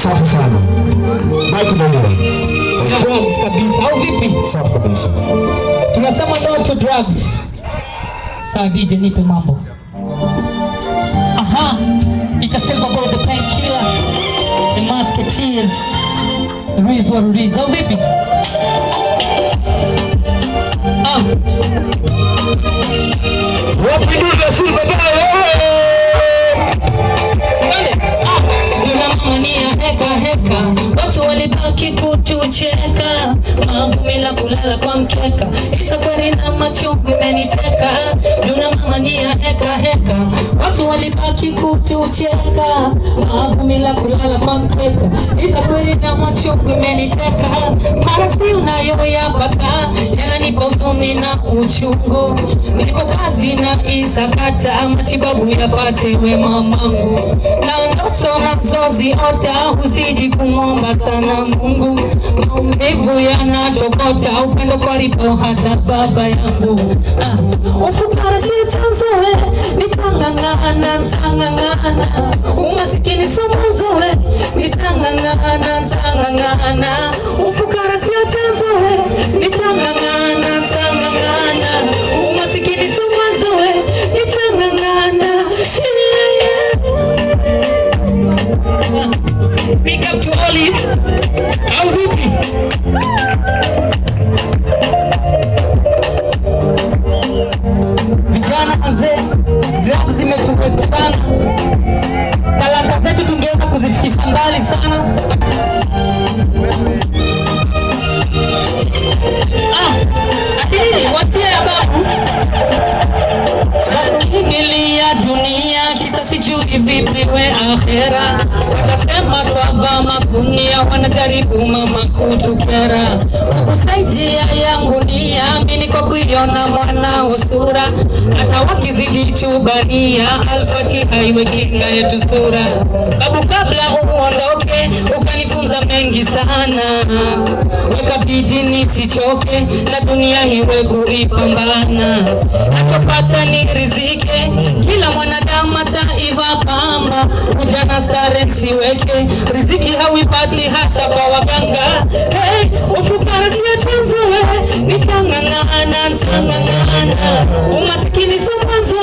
Safi sana. Mike mwenyewe. Drugs kabisa au vipi? Safi kabisa. Tunasema no to drugs. Sawa DJ, nipe mambo. Aha. Itasema about the painkiller, the musketeers. It is what it is. Au vipi? Wapi ndio Silva baya? Heka, watu walibaki kutucheka, mavumila kulala kwa mkeka, isa kweli na machungu imeniteka. Duna mama ni heka, watu walibaki kutucheka, mavumila kulala kwa mkeka, isa kweli na machungu imeniteka. Mara si unayoyapata yananipa huzuni na uchungu, nilipo kazi na isakata, matibabu yapate we mamangu, na ndoto nazoziota uzidi kumwomba sana Mungu. Maumivu yanatokota, upendo kwa ripo hata baba yangu. Ufukara si chanzo nitangangana, umasikini si mwanzo nitangangana. Ufukara si chanzo nitangangana, umasikini si mwanzo nitangangana. Big up to Olive. Au vipi? Vijana wazee, drugs zimetupesa sana. Talanta zetu tungeweza kuzifikisha mbali sana. Lakini wasia ya babu. Sasa ingilia dunia, kisa sijui vipi we akhera. Watasema twava makunia, wanajaribu mama kutukera. Kusaidia yangu nia, mini kwa kuiona mwana usura. Hata wakizidi tubania, Al-Fatiha iwe kinga yetu sura. Babu kabla uondoke, ukanifunza mengi sana. Ukabidi nisichoke, na dunia iwe kuipambana. Natopata ni rizike, kila mwanadamu ataiva pamba. Ujana stare siweke, riziki hauipati hata kwa waganga. Hey, ufukara siya chanzo nitangangana, umasikini si mwanzo